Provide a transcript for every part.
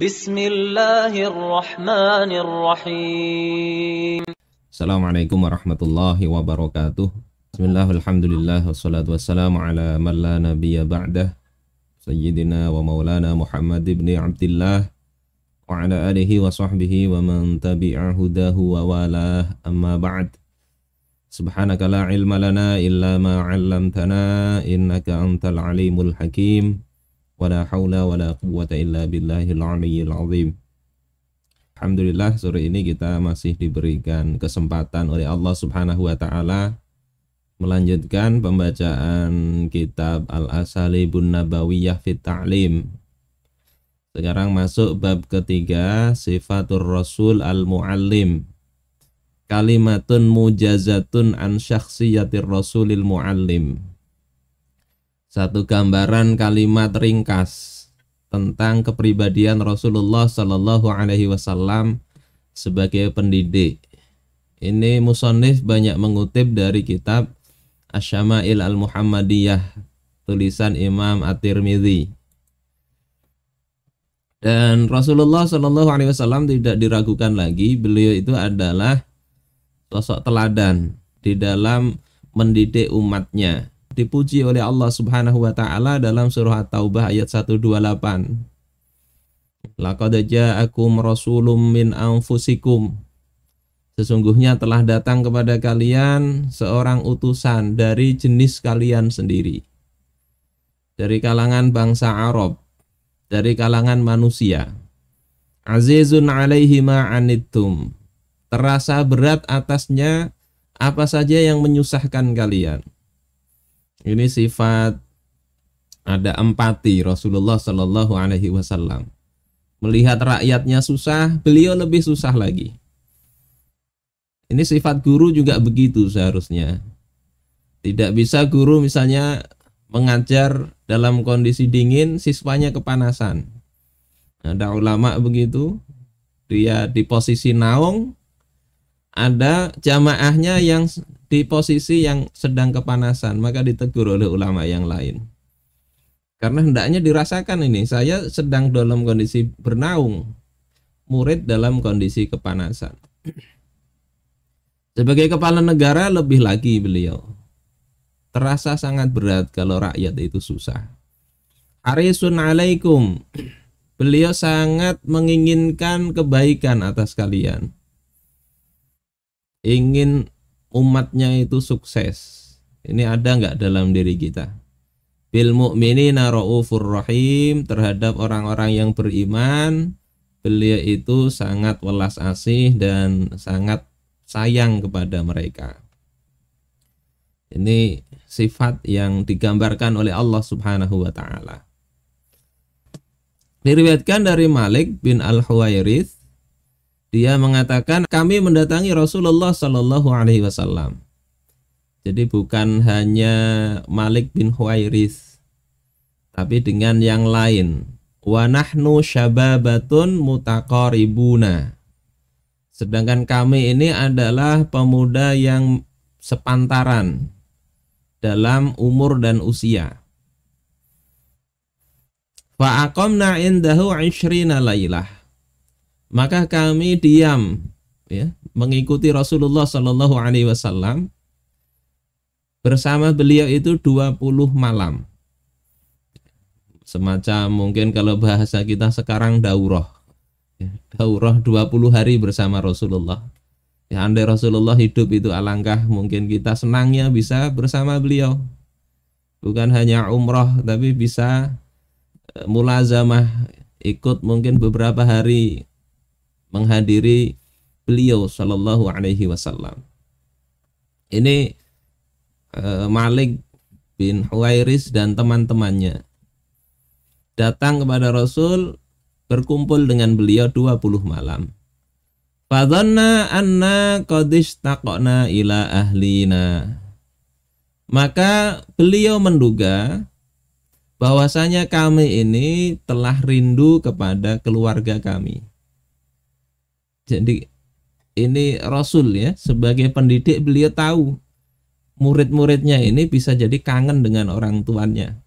Bismillahirrahmanirrahim. Assalamualaikum warahmatullahi wabarakatuh. Bismillah, alhamdulillah, wassalatu wassalamu ala man la nabiyya ba'dah, Sayyidina wa maulana Muhammad ibn Abdillah wa ala alihi wa sahbihi wa man tabi'a hudahu wa walah, amma ba'd. Subhanaka la ilma lana illa ma 'allamtana innaka antal alimul hakim, wa la hawla wa la quwwata illa billahil aliyyil azim. Alhamdulillah, sore ini kita masih diberikan kesempatan oleh Allah Subhanahu wa taala melanjutkan pembacaan kitab Al-Asalibun Nabawiyah fit Ta'lim. Sekarang masuk bab ketiga, Sifatur Rasul Al-Muallim. Kalimatun mujazatun an syakhsiyatir Rasulil Muallim. Satu gambaran kalimat ringkas tentang kepribadian Rasulullah Sallallahu Alaihi Wasallam sebagai pendidik. Ini musannif banyak mengutip dari kitab Asy-Syama'il Al-Muhammadiyah, tulisan Imam At-Tirmidzi. Dan Rasulullah Sallallahu Alaihi Wasallam tidak diragukan lagi, beliau itu adalah sosok teladan di dalam mendidik umatnya. Dipuji oleh Allah Subhanahu wa taala dalam surah At-Taubah ayat 128. Laqad ja'akum rasulun min anfusikum. Sesungguhnya telah datang kepada kalian seorang utusan dari jenis kalian sendiri. Dari kalangan bangsa Arab, dari kalangan manusia. Azizun 'alaihi ma 'anittum. Terasa berat atasnya apa saja yang menyusahkan kalian. Ini sifat, ada empati Rasulullah Sallallahu Alaihi Wasallam. Melihat rakyatnya susah, beliau lebih susah lagi. Ini sifat guru juga begitu seharusnya. Tidak bisa guru misalnya mengajar dalam kondisi dingin, siswanya kepanasan. Ada ulama begitu, dia di posisi naung, ada jamaahnya yang di posisi yang sedang kepanasan, maka ditegur oleh ulama yang lain. Karena hendaknya dirasakan ini, saya sedang dalam kondisi bernaung, murid dalam kondisi kepanasan. Sebagai kepala negara lebih lagi beliau. Terasa sangat berat kalau rakyat itu susah. Harisun alaikum. Beliau sangat menginginkan kebaikan atas kalian. Ingin umatnya itu sukses. Ini ada nggak dalam diri kita? Bil mu'minina raufur rahim. Terhadap orang-orang yang beriman, beliau itu sangat welas asih dan sangat sayang kepada mereka. Ini sifat yang digambarkan oleh Allah Subhanahu wa taala. Diriwayatkan dari Malik bin Al-Huwairits, dia mengatakan, kami mendatangi Rasulullah Sallallahu Alaihi Wasallam. Jadi bukan hanya Malik bin Huwairits, tapi dengan yang lain. Wa nahnu syababatun mutaqaribuna. Sedangkan kami ini adalah pemuda yang sepantaran dalam umur dan usia. Fa aqamna indahu 'ishrina lailah. Maka kami diam, ya, mengikuti Rasulullah Sallallahu Alaihi Wasallam bersama beliau itu 20 malam. Semacam mungkin kalau bahasa kita sekarang daurah, ya, daurah 20 hari bersama Rasulullah. Ya, andai Rasulullah hidup itu alangkah mungkin kita senangnya bisa bersama beliau. Bukan hanya umrah tapi bisa mulazamah, ikut mungkin beberapa hari menghadiri beliau Sallallahu Alaihi Wasallam. Ini Malik bin Huwairits dan teman-temannya datang kepada Rasul, berkumpul dengan beliau 20 malam. Fadhanna anna qad ishtaqna ila ahlina. Maka beliau menduga bahwasanya kami ini telah rindu kepada keluarga kami. Jadi ini Rasul, ya, sebagai pendidik beliau tahu murid-muridnya ini bisa jadi kangen dengan orang tuanya.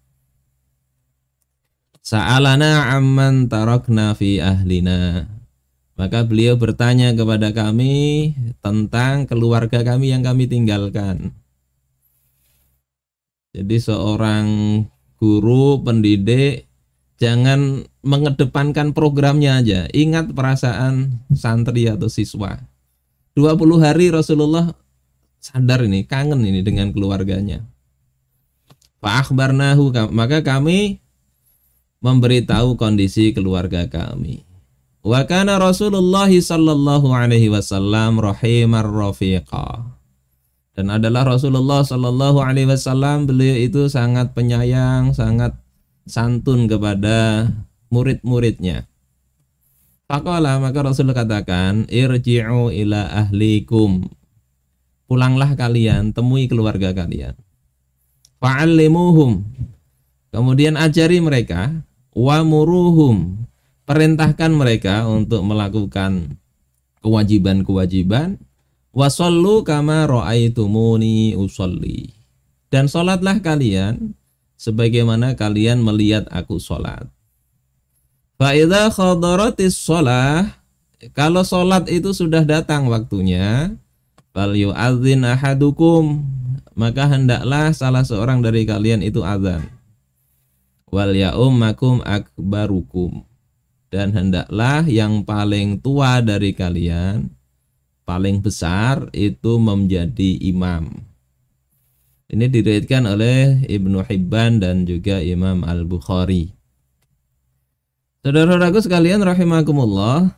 Sa'alana amman tarakna fi ahlina. Maka beliau bertanya kepada kami tentang keluarga kami yang kami tinggalkan. Jadi seorang guru, pendidik, jangan mengedepankan programnya aja. Ingat perasaan santri atau siswa. 20 hari Rasulullah sadar ini, kangen ini dengan keluarganya. Fa akhbarnahu, maka kami memberitahu kondisi keluarga kami. Wa kana Rasulullah sallallahu alaihi wasallam rahimar rafiqa. Dan adalah Rasulullah sallallahu alaihi wasallam, beliau itu sangat penyayang, sangat santun kepada murid-muridnya. Faqala, maka Rasul katakan, irji'u ila ahlikum. Pulanglah kalian, temui keluarga kalian. Fa'allimuhum. Kemudian ajari mereka, wa muruhum. Perintahkan mereka untuk melakukan kewajiban-kewajiban. Wasallu kama ra'aitumuni usolli. Dan sholatlah kalian sebagaimana kalian melihat aku sholat. Fa idza khadaratis sholah, kalau sholat itu sudah datang waktunya, fal yu'adzin ahadukum, maka hendaklah salah seorang dari kalian itu azan. Wal ya'ummakum akbarukum, dan hendaklah yang paling tua dari kalian, paling besar itu menjadi imam. Ini diriwayatkan oleh Ibnu Hibban dan juga Imam Al-Bukhari. Saudara-saudaraku sekalian rahimakumullah,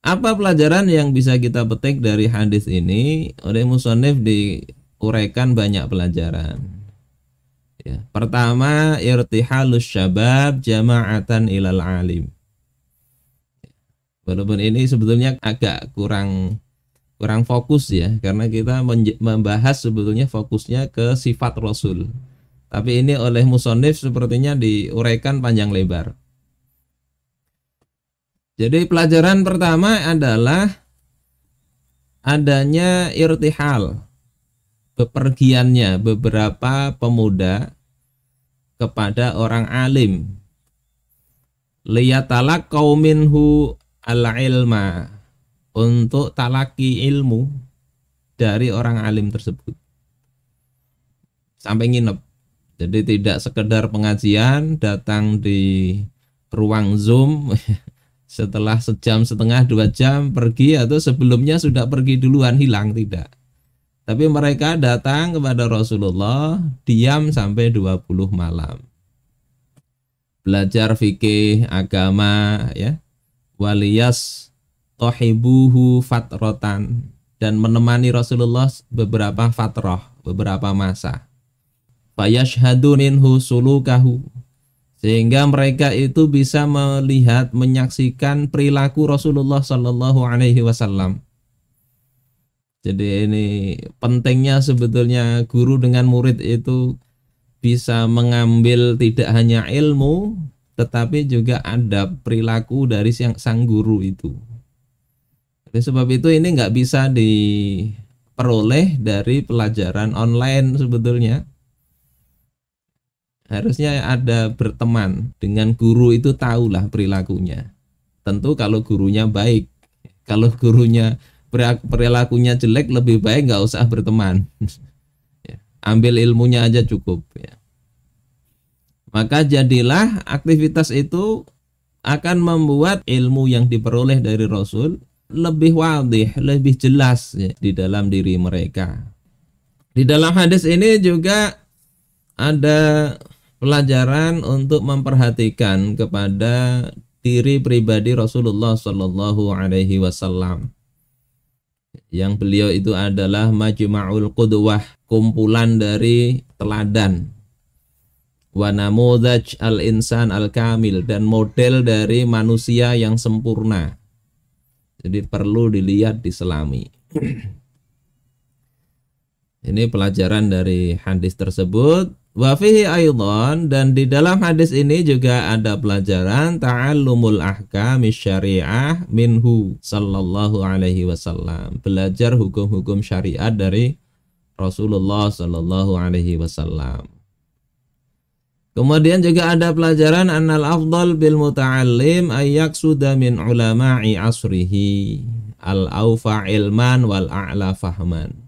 apa pelajaran yang bisa kita petik dari hadis ini? Oleh musannif diuraikan banyak pelajaran. Ya, pertama, irtihalus syabab jama'atan ilal alim. Walaupun ini sebetulnya agak kurang fokus ya, karena kita membahas sebetulnya fokusnya ke sifat Rasul. Tapi ini oleh musannif sepertinya diuraikan panjang lebar. Jadi pelajaran pertama adalah adanya irtihal, bepergiannya beberapa pemuda kepada orang alim. Liyatalaqau minhu al-ilma, untuk talaki ilmu dari orang alim tersebut. Sampai nginep. Jadi tidak sekedar pengajian, datang di ruang Zoom setelah sejam setengah 2 jam pergi, atau sebelumnya sudah pergi duluan hilang, tidak. Tapi mereka datang kepada Rasulullah, diam sampai 20 malam. Belajar fikih agama ya. Waliyas tohibuhu fatrotan, dan menemani Rasulullah beberapa fatrah, beberapa masa. Fayashhadu minhu sulukahu, sehingga mereka itu bisa melihat, menyaksikan perilaku Rasulullah sallallahu alaihi wasallam. Jadi ini pentingnya sebetulnya guru dengan murid itu bisa mengambil tidak hanya ilmu, tetapi juga adab perilaku dari sang guru itu. Oleh sebab itu ini nggak bisa diperoleh dari pelajaran online sebetulnya. Harusnya ada berteman dengan guru itu, tahulah perilakunya. Tentu kalau gurunya baik. Kalau gurunya perilakunya jelek, lebih baik nggak usah berteman. Ambil ilmunya aja cukup ya. Maka jadilah aktivitas itu akan membuat ilmu yang diperoleh dari Rasul lebih wadih, lebih jelas ya, di dalam diri mereka. Di dalam hadis ini juga ada pelajaran untuk memperhatikan kepada diri pribadi Rasulullah Shallallahu Alaihi Wasallam, yang beliau itu adalah majma'ul qudwah, kumpulan dari teladan, wa namudhaj al-insan al-kamil, dan model dari manusia yang sempurna. Jadi perlu dilihat, diselami. Ini pelajaran dari hadis tersebut. Wa fihi aidan, dan di dalam hadis ini juga ada pelajaran ta'allumul ahkam syariah minhu sallallahu alaihi wasallam, belajar hukum-hukum syariat dari Rasulullah sallallahu alaihi wasallam. Kemudian juga ada pelajaran annal afdal bil muta'allim ayyak suda min ulama'i asrihi al-awfa ilman wal a'la fahman.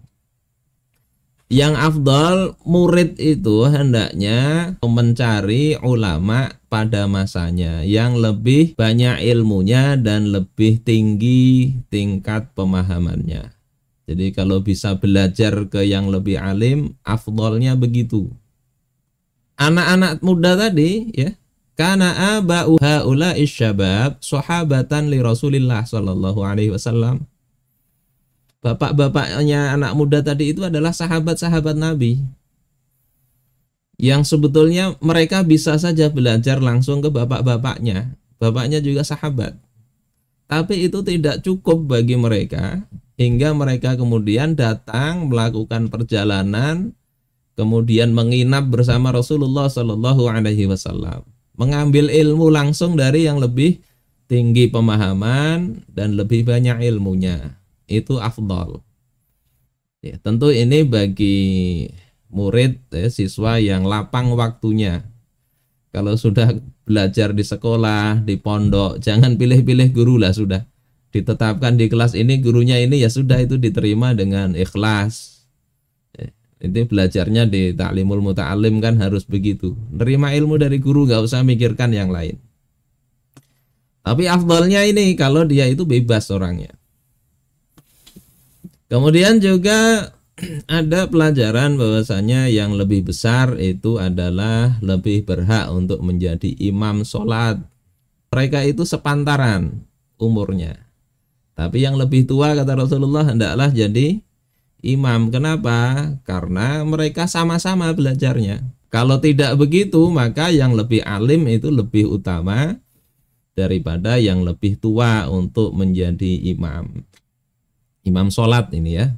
Yang afdal murid itu hendaknya mencari ulama pada masanya yang lebih banyak ilmunya dan lebih tinggi tingkat pemahamannya. Jadi kalau bisa belajar ke yang lebih alim, afdalnya begitu. Anak-anak muda tadi ya, kana aba'u haula'i syabab sahabatan li Rasulillah sallallahu alaihi wasallam. Bapak-bapaknya anak muda tadi itu adalah sahabat-sahabat Nabi yang sebetulnya mereka bisa saja belajar langsung ke bapak-bapaknya. Bapaknya juga sahabat. Tapi itu tidak cukup bagi mereka hingga mereka kemudian datang melakukan perjalanan, kemudian menginap bersama Rasulullah Shallallahu Alaihi Wasallam, mengambil ilmu langsung dari yang lebih tinggi pemahaman dan lebih banyak ilmunya. Itu afdal. Ya, tentu ini bagi murid ya, siswa yang lapang waktunya. Kalau sudah belajar di sekolah, di pondok, jangan pilih-pilih guru lah sudah. Ditetapkan di kelas ini gurunya ini ya sudah, itu diterima dengan ikhlas. Ya, itu belajarnya di Ta'limul Muta'allim kan harus begitu. Nerima ilmu dari guru, gak usah mikirkan yang lain. Tapi afdalnya ini kalau dia itu bebas orangnya. Kemudian juga ada pelajaran bahwasanya yang lebih besar itu adalah lebih berhak untuk menjadi imam sholat. Mereka itu sepantaran umurnya. Tapi yang lebih tua kata Rasulullah hendaklah jadi imam. Kenapa? Karena mereka sama-sama belajarnya. Kalau tidak begitu maka yang lebih alim itu lebih utama daripada yang lebih tua untuk menjadi imam. Imam sholat ini ya.